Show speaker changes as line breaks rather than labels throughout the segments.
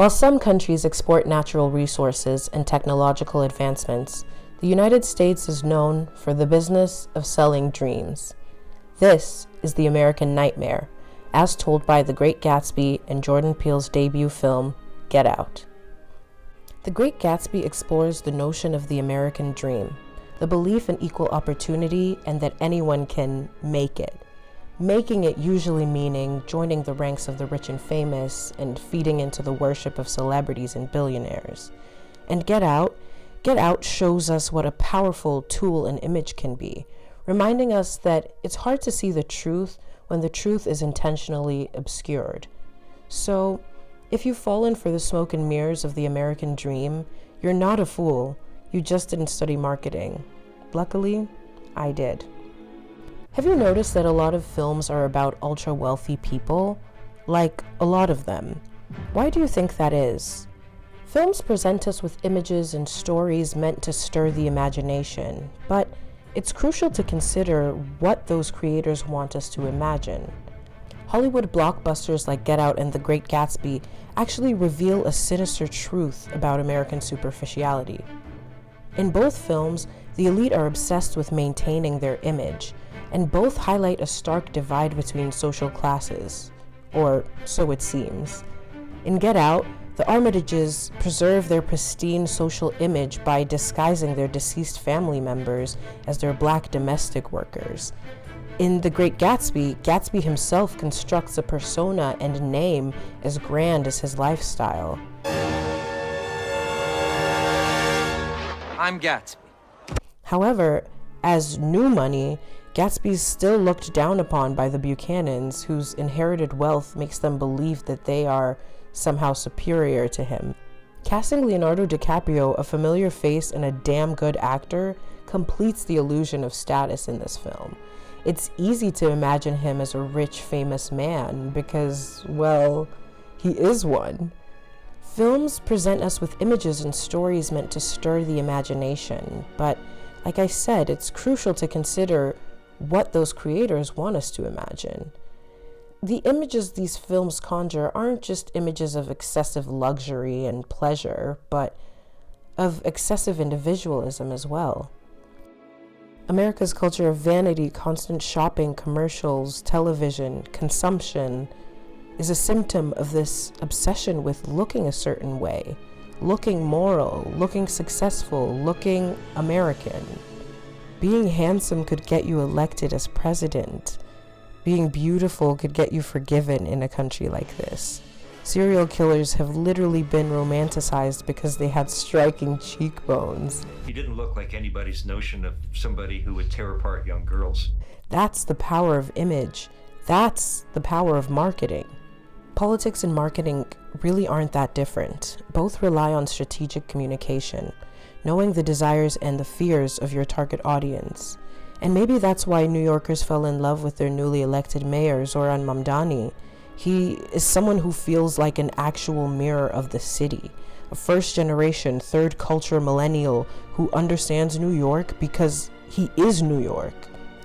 While some countries export natural resources and technological advancements, the United States is known for the business of selling dreams. This is the American nightmare, as told by The Great Gatsby and Jordan Peele's debut film, Get Out. The Great Gatsby explores the notion of the American dream, the belief in equal opportunity and that anyone can make it. Making it usually meaning joining the ranks of the rich and famous and feeding into the worship of celebrities and billionaires. And Get Out shows us what a powerful tool an image can be, reminding us that it's hard to see the truth when the truth is intentionally obscured. So, if you've fallen for the smoke and mirrors of the American dream, you're not a fool, you just didn't study marketing. Luckily, I did. Have you noticed that a lot of films are about ultra-wealthy people? Like, a lot of them. Why do you think that is? Films present us with images and stories meant to stir the imagination, but it's crucial to consider what those creators want us to imagine. Hollywood blockbusters like Get Out and The Great Gatsby actually reveal a sinister truth about American superficiality. In both films, the elite are obsessed with maintaining their image, and both highlight a stark divide between social classes, or so it seems. In Get Out, the Armitages preserve their pristine social image by disguising their deceased family members as their black domestic workers. In The Great Gatsby, Gatsby himself constructs a persona and name as grand as his lifestyle.
I'm Gatsby.
However, as new money, Gatsby's still looked down upon by the Buchanans, whose inherited wealth makes them believe that they are somehow superior to him. Casting Leonardo DiCaprio, a familiar face and a damn good actor, completes the illusion of status in this film. It's easy to imagine him as a rich, famous man because, well, he is one. Films present us with images and stories meant to stir the imagination, but like I said, it's crucial to consider what those creators want us to imagine. The images these films conjure aren't just images of excessive luxury and pleasure, but of excessive individualism as well. America's culture of vanity, constant shopping, commercials, television, consumption is a symptom of this obsession with looking a certain way, looking moral, looking successful, looking American. Being handsome could get you elected as president. Being beautiful could get you forgiven in a country like this. Serial killers have literally been romanticized because they had striking cheekbones.
He didn't look like anybody's notion of somebody who would tear apart young girls.
That's the power of image. That's the power of marketing. Politics and marketing really aren't that different. Both rely on strategic communication, knowing the desires and the fears of your target audience. And maybe that's why New Yorkers fell in love with their newly elected mayor, Zoran Mamdani. He is someone who feels like an actual mirror of the city, a first-generation, third-culture millennial who understands New York because he is New York.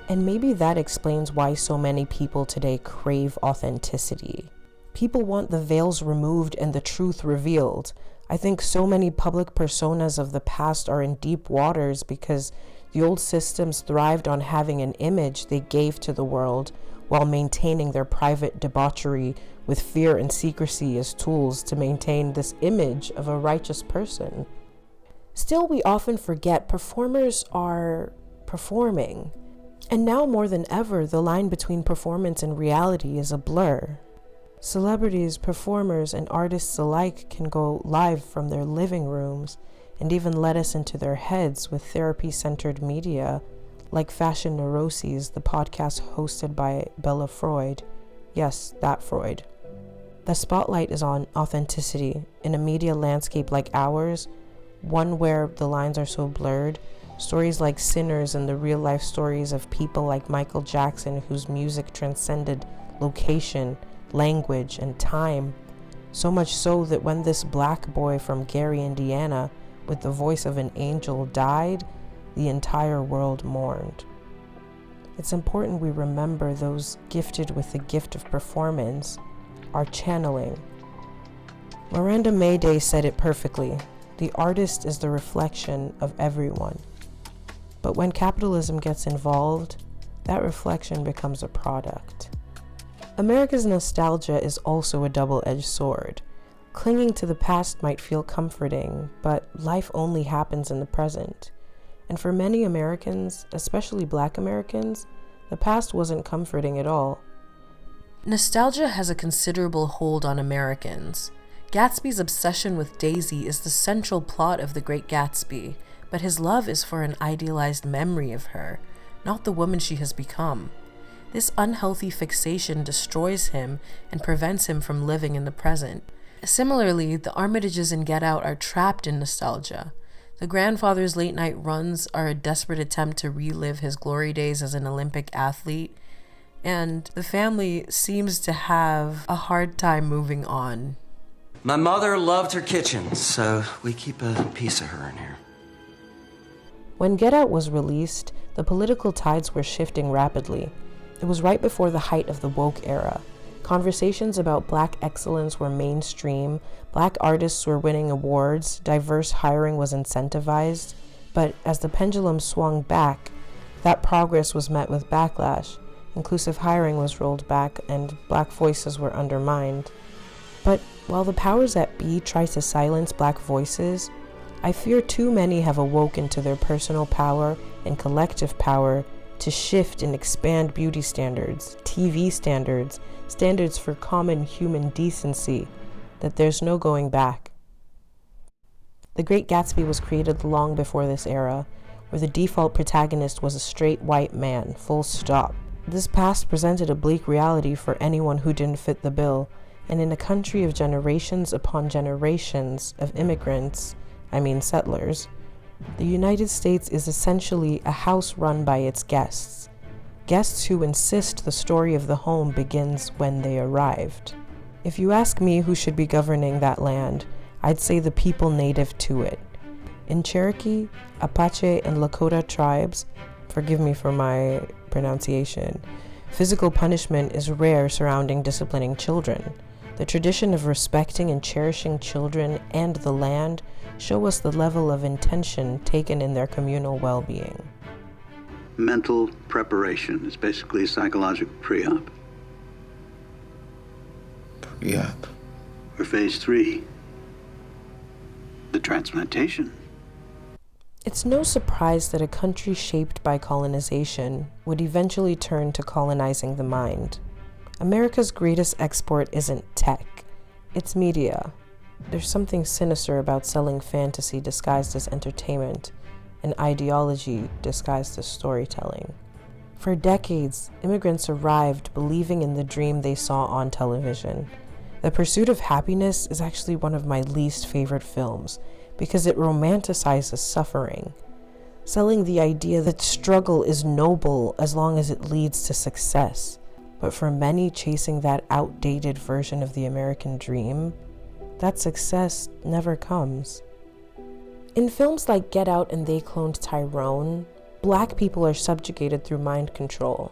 And maybe that explains why so many people today crave authenticity. People want the veils removed and the truth revealed. I think so many public personas of the past are in deep waters because the old systems thrived on having an image they gave to the world while maintaining their private debauchery with fear and secrecy as tools to maintain this image of a righteous person. Still, we often forget performers are performing. And now more than ever, the line between performance and reality is a blur. Celebrities, performers, and artists alike can go live from their living rooms and even let us into their heads with therapy-centered media like Fashion Neuroses, the podcast hosted by Bella Freud. Yes, that Freud. The spotlight is on authenticity in a media landscape like ours, one where the lines are so blurred. Stories like Sinners and the real-life stories of people like Michael Jackson, whose music transcended location, language, and time. So much so that when this black boy from Gary, Indiana, with the voice of an angel died, the entire world mourned. It's important we remember those gifted with the gift of performance are channeling. Miranda Mayday said it perfectly. The artist is the reflection of everyone. But when capitalism gets involved, that reflection becomes a product. America's nostalgia is also a double-edged sword. Clinging to the past might feel comforting, but life only happens in the present. And for many Americans, especially Black Americans, the past wasn't comforting at all. Nostalgia has a considerable hold on Americans. Gatsby's obsession with Daisy is the central plot of The Great Gatsby, but his love is for an idealized memory of her, not the woman she has become. This unhealthy fixation destroys him and prevents him from living in the present. Similarly, the Armitages in Get Out are trapped in nostalgia. The grandfather's late-night runs are a desperate attempt to relive his glory days as an Olympic athlete, and the family seems to have a hard time moving on.
My mother loved her kitchen, so we keep a piece of her in here.
When Get Out was released, the political tides were shifting rapidly. It was right before the height of the woke era. Conversations about Black excellence were mainstream, Black artists were winning awards, diverse hiring was incentivized, but as the pendulum swung back, that progress was met with backlash. Inclusive hiring was rolled back and Black voices were undermined. But while the powers that be try to silence Black voices, I fear too many have awoken to their personal power and collective power to shift and expand beauty standards, TV standards, standards for common human decency, that there's no going back. The Great Gatsby was created long before this era, where the default protagonist was a straight white man, full stop. This past presented a bleak reality for anyone who didn't fit the bill, and in a country of generations upon generations of immigrants, settlers, the United States is essentially a house run by its guests. Guests who insist the story of the home begins when they arrived. If you ask me who should be governing that land, I'd say the people native to it. In Cherokee, Apache, and Lakota tribes, forgive me for my pronunciation, physical punishment is rare surrounding disciplining children. The tradition of respecting and cherishing children and the land show us the level of intention taken in their communal well-being.
Mental preparation is basically a psychological pre-op.
Pre-op?
For phase 3, the transplantation.
It's no surprise that a country shaped by colonization would eventually turn to colonizing the mind. America's greatest export isn't tech, it's media. There's something sinister about selling fantasy disguised as entertainment and ideology disguised as storytelling. For decades, immigrants arrived believing in the dream they saw on television. The Pursuit of Happiness is actually one of my least favorite films because it romanticizes suffering, selling the idea that struggle is noble as long as it leads to success. But for many chasing that outdated version of the American dream, that success never comes. In films like Get Out and They Cloned Tyrone, Black people are subjugated through mind control.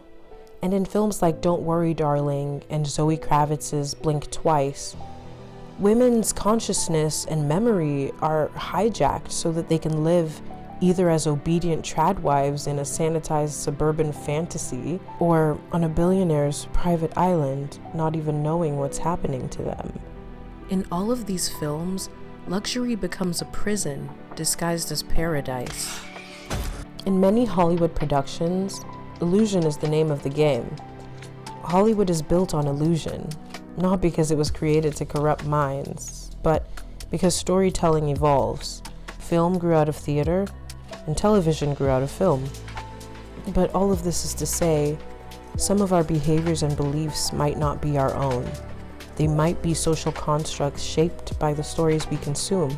And in films like Don't Worry, Darling and Zoe Kravitz's Blink Twice, women's consciousness and memory are hijacked so that they can live either as obedient tradwives in a sanitized suburban fantasy or on a billionaire's private island, not even knowing what's happening to them. In all of these films, luxury becomes a prison disguised as paradise. In many Hollywood productions, illusion is the name of the game. Hollywood is built on illusion, not because it was created to corrupt minds, but because storytelling evolves. Film grew out of theater, and television grew out of film. But all of this is to say, some of our behaviors and beliefs might not be our own. They might be social constructs shaped by the stories we consume.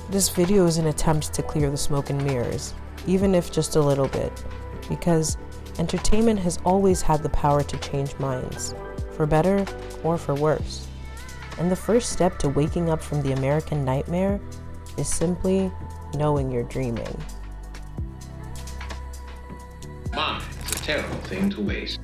This video is an attempt to clear the smoke and mirrors, even if just a little bit, because entertainment has always had the power to change minds, for better or for worse. And the first step to waking up from the American nightmare is simply knowing you're dreaming.
Money is a terrible thing to waste.